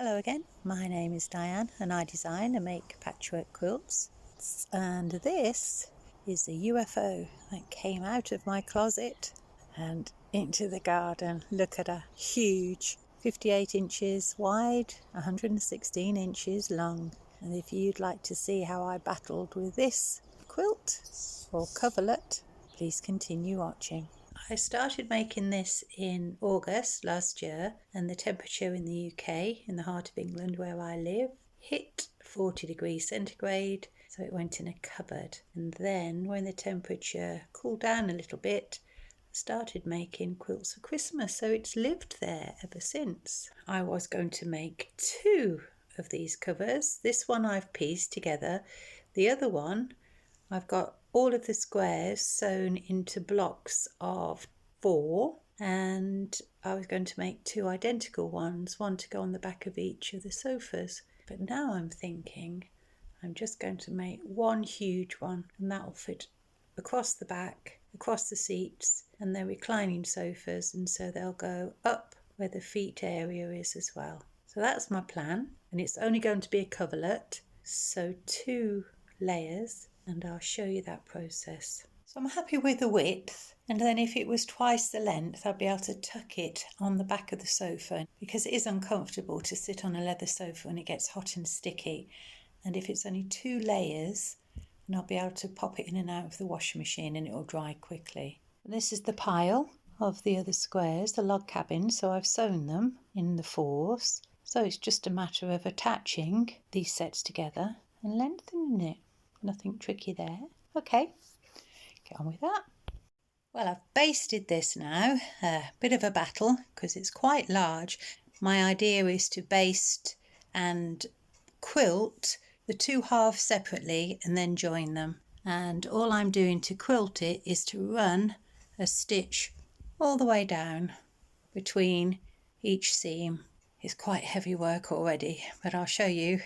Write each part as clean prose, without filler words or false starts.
Hello again, my name is Diane and I design and make patchwork quilts, and this is the UFO that came out of my closet and into the garden. Look at her, huge, 58 inches wide, 116 inches long. And if you'd like to see how I battled with this quilt or coverlet, please continue watching. I started making this in August last year, and the temperature in the UK, in the heart of England where I live, hit 40 degrees centigrade, so it went in a cupboard. And then when the temperature cooled down a little bit, I started making quilts for Christmas, so it's lived there ever since. I was going to make 2 of these covers. This one I've pieced together. The other one, I've got all of the squares sewn into blocks of 4, and I was going to make 2 identical ones, one to go on the back of each of the sofas. But now I'm thinking I'm just going to make one huge one, and that will fit across the back, across the seats, and they're reclining sofas, and so they'll go up where the feet area is as well. So that's my plan, and it's only going to be a coverlet, so 2 layers, and I'll show you that process. So I'm happy with the width, and then if it was twice the length I'd be able to tuck it on the back of the sofa, because it is uncomfortable to sit on a leather sofa when it gets hot and sticky. And if it's only 2 layers, then I'll be able to pop it in and out of the washing machine and it will dry quickly. And this is the pile of the other squares, the log cabin, so I've sewn them in the 4s. So it's just a matter of attaching these sets together and lengthening it. Nothing tricky there. Okay, get on with that. Well, I've basted this now, a bit of a battle because it's quite large. My idea is to baste and quilt the 2 halves separately and then join them. And all I'm doing to quilt it is to run a stitch all the way down between each seam. It's quite heavy work already, but I'll show you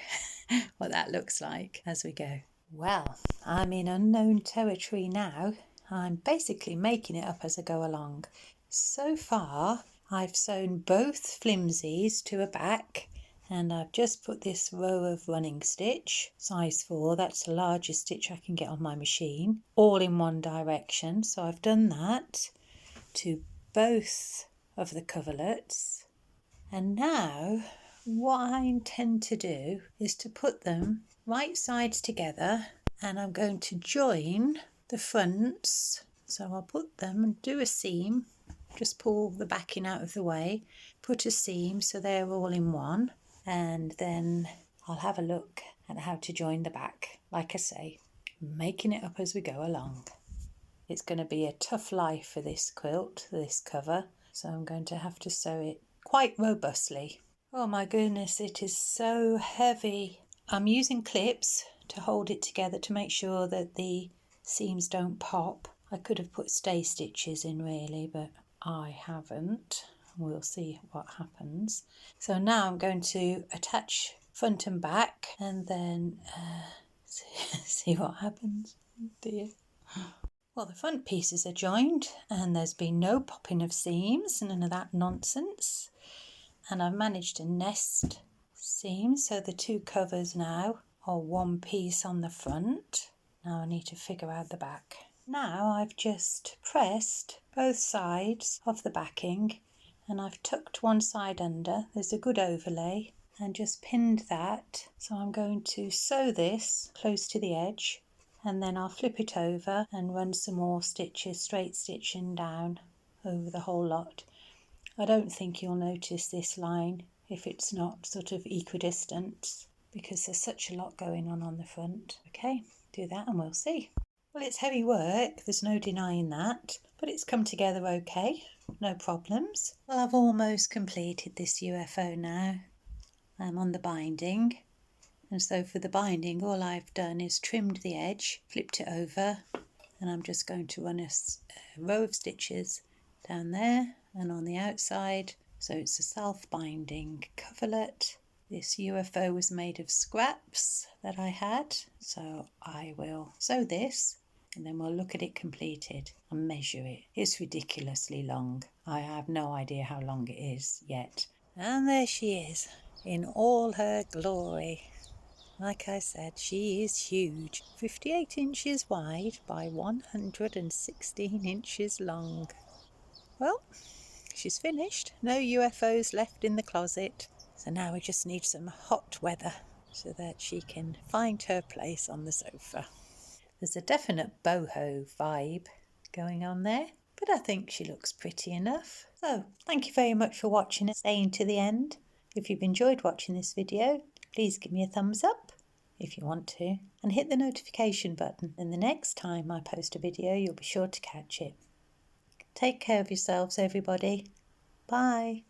what that looks like as we go. Well, I'm in unknown territory now. I'm basically making it up as I go along. So far, I've sewn both flimsies to a back, and I've just put this row of running stitch, size 4, that's the largest stitch I can get on my machine, all in one direction. So I've done that to both of the coverlets. And now what I intend to do is to put them right sides together, and I'm going to join the fronts. So I'll put them and do a seam, just pull the backing out of the way, put a seam so they're all in one, and then I'll have a look at how to join the back. Like I say, making it up as we go along. It's going to be a tough life for this quilt, this cover, so I'm going to have to sew it quite robustly. Oh my goodness, it is so heavy. I'm using clips to hold it together to make sure that the seams don't pop. I could have put stay stitches in really, but I haven't. We'll see what happens. So now I'm going to attach front and back and then see what happens. Oh dear. Well, the front pieces are joined and there's been no popping of seams, none of that nonsense. And I've managed to nest seams, so the 2 covers now are one piece on the front. Now I need to figure out the back. Now I've just pressed both sides of the backing and I've tucked one side under. There's a good overlay, and just pinned that. So I'm going to sew this close to the edge, and then I'll flip it over and run some more stitches, straight stitching down over the whole lot. I don't think you'll notice this line if it's not sort of equidistant, because there's such a lot going on the front. Okay, do that and we'll see. Well, it's heavy work, there's no denying that, but it's come together okay, no problems. Well, I've almost completed this UFO now. I'm on the binding, and so for the binding all I've done is trimmed the edge, flipped it over, and I'm just going to run a row of stitches down there and on the outside. So it's a self-binding coverlet. This UFO was made of scraps that I had, so I will sew this and then we'll look at it completed and measure it. It's ridiculously long. I have no idea how long it is yet. And there she is. in all her glory. Like I said, she is huge, 58 inches wide by 116 inches long. Well, she's finished. No UFOs left in the closet. So now we just need some hot weather so that she can find her place on the sofa. There's a definite boho vibe going on there, but I think she looks pretty enough. So thank you very much for watching and staying to the end. If you've enjoyed watching this video, please give me a thumbs up if you want to, and hit the notification button. And the next time I post a video, you'll be sure to catch it. Take care of yourselves, everybody. Bye.